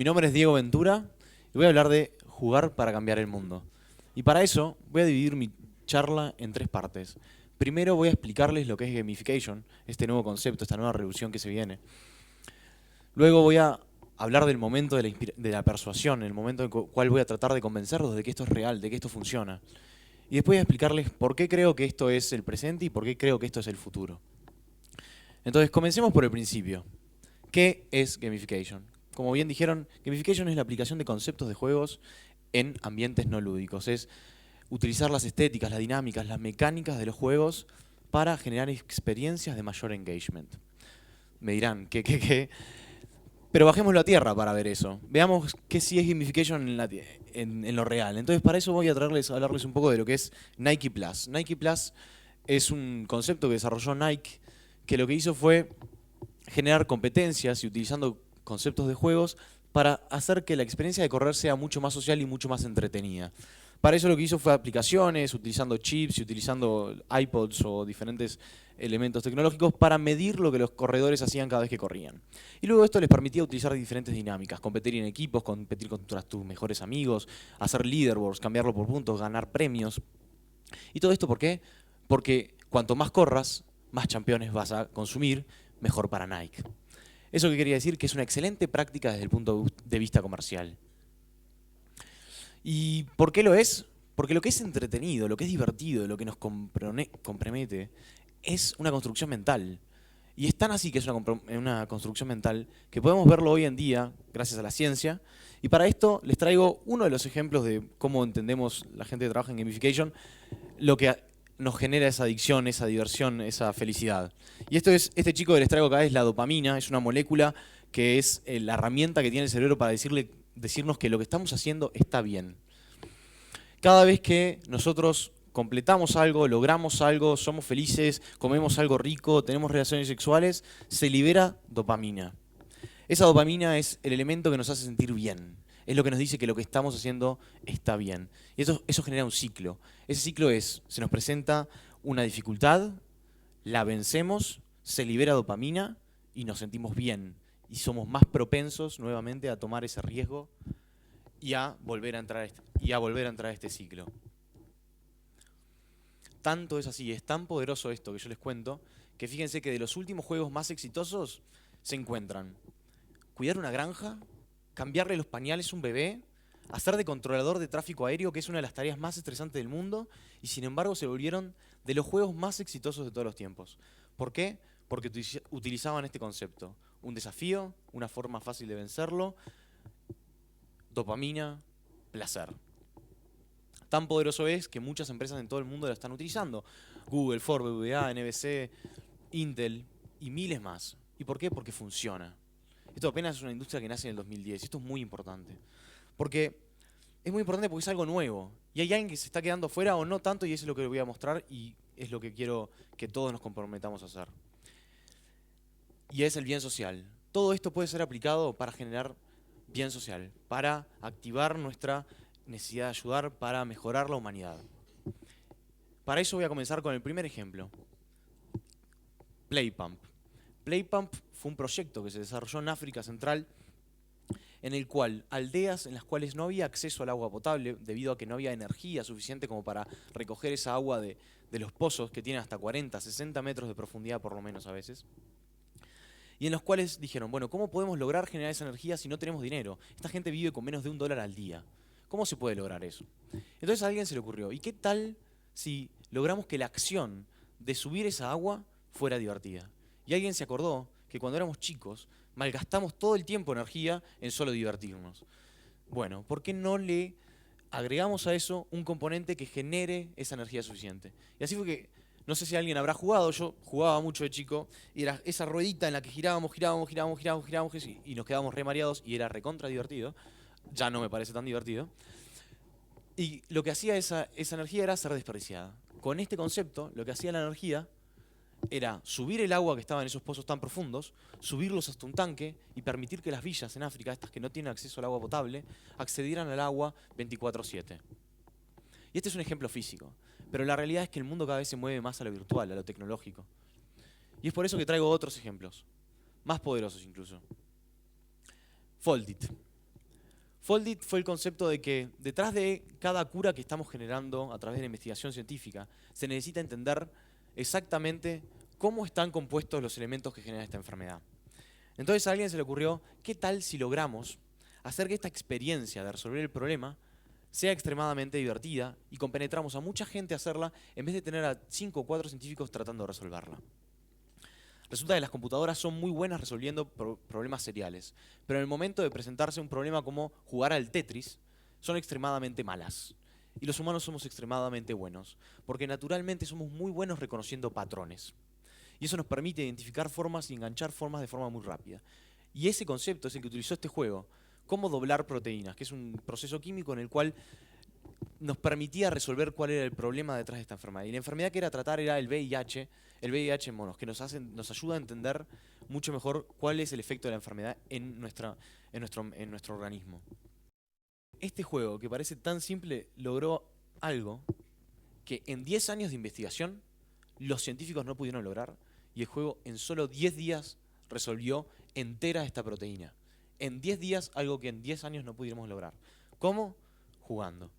mi nombre es Diego Ventura y voy a hablar de jugar para cambiar el mundo. Y para eso voy a dividir mi charla en tres partes. Primero voy a explicarles lo que es gamification, este nuevo concepto, esta nueva revolución que se viene. Luego voy a hablar del momento de la persuasión, el momento en el cual voy a tratar de convencerlos de que esto es real, de que esto funciona. Y después voy a explicarles por qué creo que esto es el presente y por qué creo que esto es el futuro. Entonces, comencemos por el principio. ¿Qué es gamification? Como bien dijeron, gamification es la aplicación de conceptos de juegos en ambientes no lúdicos. Es utilizar las estéticas, las dinámicas, las mecánicas de los juegos para generar experiencias de mayor engagement. Me dirán, ¿qué? Pero bajémoslo a tierra para ver eso. Veamos qué sí es gamification en lo real. Entonces, para eso voy a hablarles un poco de lo que es Nike Plus. Nike Plus es un concepto que desarrolló Nike, que lo que hizo fue generar competencias y utilizando conceptos de juegos para hacer que la experiencia de correr sea mucho más social y mucho más entretenida. Para eso lo que hizo fue aplicaciones, utilizando chips y utilizando iPods o diferentes elementos tecnológicos para medir lo que los corredores hacían cada vez que corrían. Y luego esto les permitía utilizar diferentes dinámicas, competir en equipos, competir contra tus mejores amigos, hacer leaderboards, cambiarlo por puntos, ganar premios. ¿Y todo esto por qué? Porque cuanto más corras, más campeones vas a consumir, mejor para Nike. ¿Eso qué quería decir? Que es una excelente práctica desde el punto de vista comercial. ¿Y por qué lo es? Porque lo que es entretenido, lo que es divertido, lo que nos compromete, es una construcción mental. Y es tan así que es una construcción mental que podemos verlo hoy en día gracias a la ciencia. Y para esto les traigo uno de los ejemplos de cómo entendemos la gente que trabaja en gamification, lo que nos genera esa adicción, esa diversión, esa felicidad. Y este chico que les traigo acá es la dopamina, es una molécula que es la herramienta que tiene el cerebro para decirnos que lo que estamos haciendo está bien. Cada vez que nosotros completamos algo, logramos algo, somos felices, comemos algo rico, tenemos relaciones sexuales, se libera dopamina. Esa dopamina es el elemento que nos hace sentir bien. Es lo que nos dice que lo que estamos haciendo está bien. Y eso genera un ciclo. Ese ciclo se nos presenta una dificultad, la vencemos, se libera dopamina y nos sentimos bien. Y somos más propensos nuevamente a tomar ese riesgo y a volver a entrar a este ciclo. Tanto es así, es tan poderoso esto que yo les cuento, que fíjense que de los últimos juegos más exitosos se encuentran cuidar una granja, cambiarle los pañales a un bebé, hacer de controlador de tráfico aéreo, que es una de las tareas más estresantes del mundo, y sin embargo se volvieron de los juegos más exitosos de todos los tiempos. ¿Por qué? Porque utilizaban este concepto. Un desafío, una forma fácil de vencerlo, dopamina, placer. Tan poderoso es que muchas empresas en todo el mundo lo están utilizando. Google, Ford, BBVA, NBC, Intel y miles más. ¿Y por qué? Porque funciona. Esto apenas es una industria que nace en el 2010. Esto es muy importante. Es muy importante porque es algo nuevo. Y hay alguien que se está quedando fuera o no tanto, y eso es lo que les voy a mostrar y es lo que quiero que todos nos comprometamos a hacer. Y es el bien social. Todo esto puede ser aplicado para generar bien social, para activar nuestra necesidad de ayudar, para mejorar la humanidad. Para eso voy a comenzar con el primer ejemplo. Playpump. Playpump fue un proyecto que se desarrolló en África Central en el cual aldeas en las cuales no había acceso al agua potable debido a que no había energía suficiente como para recoger esa agua de los pozos que tienen hasta 40, 60 metros de profundidad por lo menos a veces, y en los cuales dijeron, bueno, ¿cómo podemos lograr generar esa energía si no tenemos dinero? Esta gente vive con menos de $1 al día. ¿Cómo se puede lograr eso? Entonces a alguien se le ocurrió, ¿y qué tal si logramos que la acción de subir esa agua fuera divertida? Y alguien se acordó que cuando éramos chicos malgastamos todo el tiempo energía en solo divertirnos. Bueno, ¿por qué no le agregamos a eso un componente que genere esa energía suficiente? Y así fue que, no sé si alguien habrá jugado, yo jugaba mucho de chico, y era esa ruedita en la que girábamos y nos quedábamos re mareados y era recontra divertido. Ya no me parece tan divertido. Y lo que hacía esa energía era ser desperdiciada. Con este concepto, lo que hacía la energía era subir el agua que estaba en esos pozos tan profundos, subirlos hasta un tanque y permitir que las villas en África, estas que no tienen acceso al agua potable, accedieran al agua 24/7. Y este es un ejemplo físico, pero la realidad es que el mundo cada vez se mueve más a lo virtual, a lo tecnológico. Y es por eso que traigo otros ejemplos, más poderosos incluso. Foldit. Foldit fue el concepto de que detrás de cada cura que estamos generando a través de la investigación científica, se necesita entender exactamente cómo están compuestos los elementos que generan esta enfermedad. Entonces a alguien se le ocurrió, ¿qué tal si logramos hacer que esta experiencia de resolver el problema sea extremadamente divertida y compenetramos a mucha gente a hacerla en vez de tener a 5 o 4 científicos tratando de resolverla? Resulta que las computadoras son muy buenas resolviendo problemas seriales, pero en el momento de presentarse un problema como jugar al Tetris, son extremadamente malas. Y los humanos somos extremadamente buenos, porque naturalmente somos muy buenos reconociendo patrones. Y eso nos permite identificar formas y enganchar formas de forma muy rápida. Y ese concepto es el que utilizó este juego, cómo doblar proteínas, que es un proceso químico en el cual nos permitía resolver cuál era el problema detrás de esta enfermedad. Y la enfermedad que era tratar era el VIH en monos, que nos ayuda a entender mucho mejor cuál es el efecto de la enfermedad en nuestro organismo. Este juego, que parece tan simple, logró algo que en 10 años de investigación los científicos no pudieron lograr, y el juego en solo 10 días resolvió entera esta proteína. En 10 días, algo que en 10 años no pudiéramos lograr. ¿Cómo? Jugando.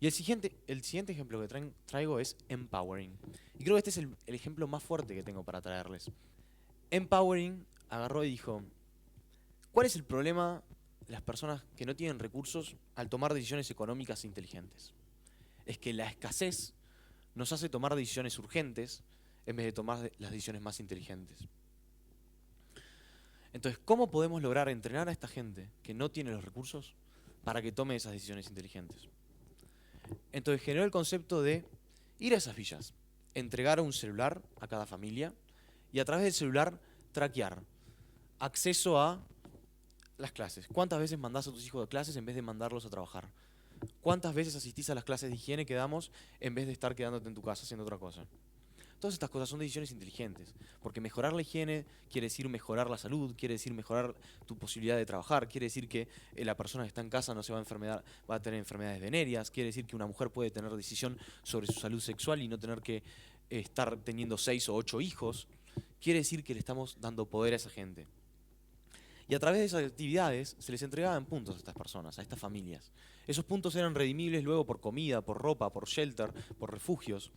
Y el siguiente ejemplo que traigo es Empowering. Y creo que este es el ejemplo más fuerte que tengo para traerles. Empowering agarró y dijo, ¿cuál es el problema de las personas que no tienen recursos al tomar decisiones económicas inteligentes? Es que la escasez nos hace tomar decisiones urgentes en vez de tomar las decisiones más inteligentes. Entonces, ¿cómo podemos lograr entrenar a esta gente que no tiene los recursos para que tome esas decisiones inteligentes? Entonces generó el concepto de ir a esas villas, entregar un celular a cada familia y a través del celular traquear acceso a las clases. ¿Cuántas veces mandás a tus hijos a clases en vez de mandarlos a trabajar? ¿Cuántas veces asistís a las clases de higiene que damos en vez de estar quedándote en tu casa haciendo otra cosa? Todas estas cosas son decisiones inteligentes, porque mejorar la higiene quiere decir mejorar la salud, quiere decir mejorar tu posibilidad de trabajar, quiere decir que la persona que está en casa no se va a tener enfermedades venéreas, quiere decir que una mujer puede tener decisión sobre su salud sexual y no tener que estar teniendo 6 o 8 hijos, quiere decir que le estamos dando poder a esa gente. Y a través de esas actividades se les entregaban puntos a estas personas, a estas familias. Esos puntos eran redimibles luego por comida, por ropa, por shelter, por refugios,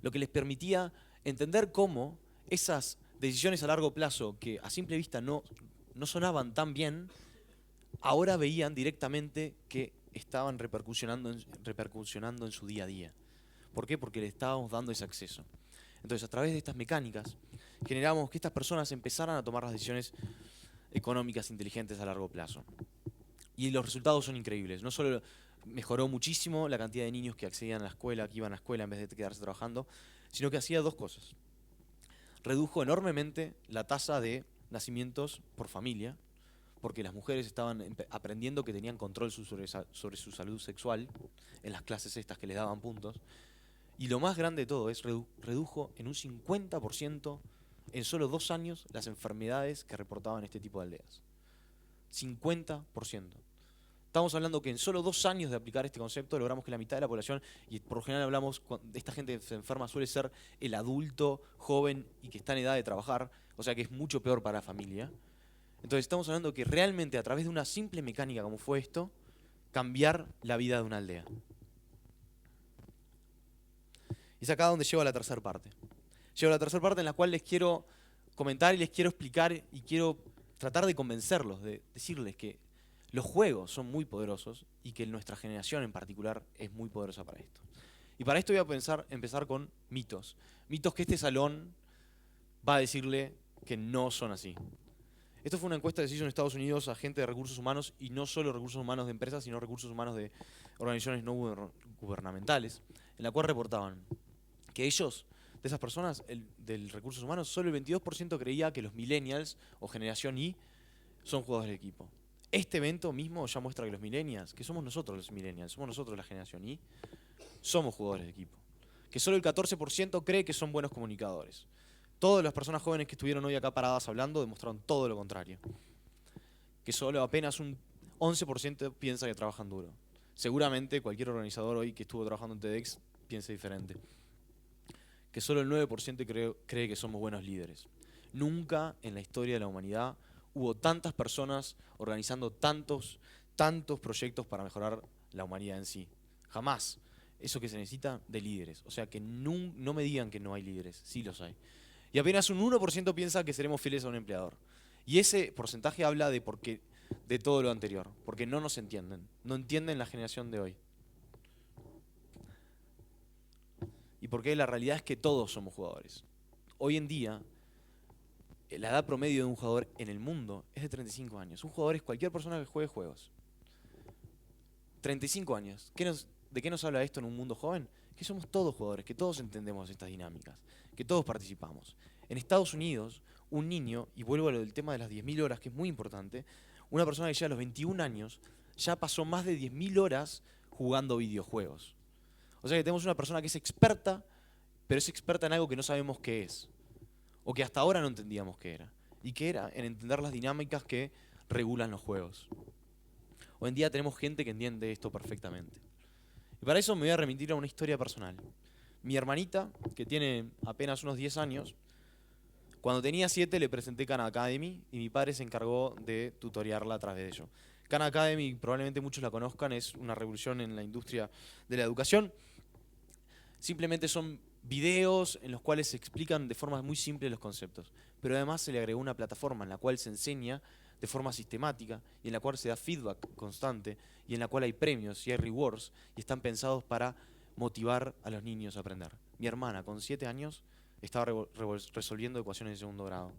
lo que les permitía entender cómo esas decisiones a largo plazo, que a simple vista no sonaban tan bien, ahora veían directamente que estaban repercusionando en su día a día. ¿Por qué? Porque le estábamos dando ese acceso. Entonces, a través de estas mecánicas, generamos que estas personas empezaran a tomar las decisiones económicas inteligentes a largo plazo. Y los resultados son increíbles. No solo mejoró muchísimo la cantidad de niños que accedían a la escuela, que iban a la escuela en vez de quedarse trabajando, sino que hacía dos cosas. Redujo enormemente la tasa de nacimientos por familia, porque las mujeres estaban aprendiendo que tenían control sobre su salud sexual en las clases estas que les daban puntos. Y lo más grande de todo es redujo en un 50% en solo 2 años las enfermedades que reportaban este tipo de aldeas. 50%. Estamos hablando que en solo 2 años de aplicar este concepto logramos que la mitad de la población, y por lo general hablamos de esta gente que se enferma, suele ser el adulto joven y que está en edad de trabajar, o sea que es mucho peor para la familia. Entonces estamos hablando que realmente a través de una simple mecánica como fue esto, cambiar la vida de una aldea. Y es acá donde llego a la tercera parte. Llego a la tercera parte en la cual les quiero comentar y les quiero explicar y quiero tratar de convencerlos, de decirles que los juegos son muy poderosos y que nuestra generación en particular es muy poderosa para esto. Y para esto voy a empezar con mitos. Mitos que este salón va a decirle que no son así. Esto fue una encuesta que se hizo en Estados Unidos a gente de recursos humanos, y no solo recursos humanos de empresas, sino recursos humanos de organizaciones no gubernamentales, en la cual reportaban que ellos, de esas personas, del recursos humanos, solo el 22% creía que los millennials o generación Y son jugadores de equipo. Este evento mismo ya muestra que los millennials, que somos nosotros los millennials, somos nosotros la generación Y, somos jugadores de equipo. Que solo el 14% cree que son buenos comunicadores. Todas las personas jóvenes que estuvieron hoy acá paradas hablando demostraron todo lo contrario. Que solo apenas un 11% piensa que trabajan duro. Seguramente cualquier organizador hoy que estuvo trabajando en TEDx piense diferente. Que solo el 9% cree que somos buenos líderes. Nunca en la historia de la humanidad hubo tantas personas organizando tantos proyectos para mejorar la humanidad en sí. Jamás. Eso que se necesita de líderes. O sea, que no me digan que no hay líderes, sí los hay. Y apenas un 1% piensa que seremos fieles a un empleador. Y ese porcentaje habla de todo lo anterior, porque no nos entienden. No entienden la generación de hoy. Y porque la realidad es que todos somos jugadores. Hoy en día, la edad promedio de un jugador en el mundo es de 35 años. Un jugador es cualquier persona que juegue juegos. 35 años. ¿De qué nos habla esto en un mundo joven? Que somos todos jugadores, que todos entendemos estas dinámicas, que todos participamos. En Estados Unidos, un niño, y vuelvo a lo del tema de las 10.000 horas, que es muy importante, una persona que llega a los 21 años ya pasó más de 10.000 horas jugando videojuegos. O sea que tenemos una persona que es experta, pero es experta en algo que no sabemos qué es, o que hasta ahora no entendíamos qué era, y que era en entender las dinámicas que regulan los juegos. Hoy en día tenemos gente que entiende esto perfectamente. Y para eso me voy a remitir a una historia personal. Mi hermanita, que tiene apenas unos 10 años, cuando tenía 7 le presenté Khan Academy y mi padre se encargó de tutoriarla a través de ello. Khan Academy, probablemente muchos la conozcan, es una revolución en la industria de la educación. Simplemente son videos en los cuales se explican de forma muy simple los conceptos. Pero además se le agregó una plataforma en la cual se enseña de forma sistemática y en la cual se da feedback constante y en la cual hay premios y hay rewards y están pensados para motivar a los niños a aprender. Mi hermana, con 7 años, estaba resolviendo ecuaciones de segundo grado.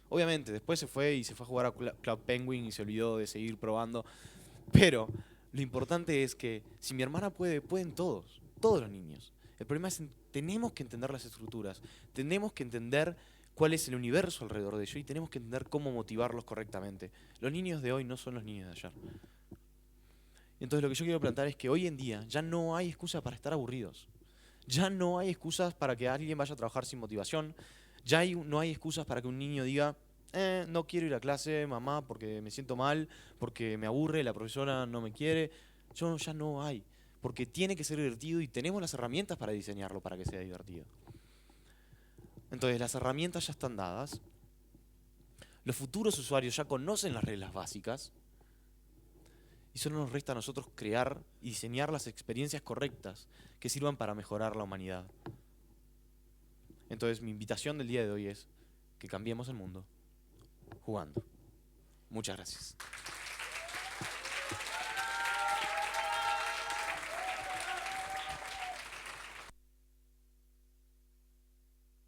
Obviamente, después se fue a jugar a Club Penguin y se olvidó de seguir probando. Pero lo importante es que si mi hermana puede, pueden todos los niños. El problema es que tenemos que entender las estructuras, tenemos que entender cuál es el universo alrededor de ello y tenemos que entender cómo motivarlos correctamente. Los niños de hoy no son los niños de ayer. Entonces lo que yo quiero plantear es que hoy en día ya no hay excusa para estar aburridos. Ya no hay excusas para que alguien vaya a trabajar sin motivación. No hay excusas para que un niño diga, no quiero ir a clase, mamá, porque me siento mal, porque me aburre, la profesora no me quiere. Ya no hay. Porque tiene que ser divertido y tenemos las herramientas para diseñarlo para que sea divertido. Entonces las herramientas ya están dadas. Los futuros usuarios ya conocen las reglas básicas. Y solo nos resta a nosotros crear y diseñar las experiencias correctas que sirvan para mejorar la humanidad. Entonces mi invitación del día de hoy es que cambiemos el mundo jugando. Muchas gracias.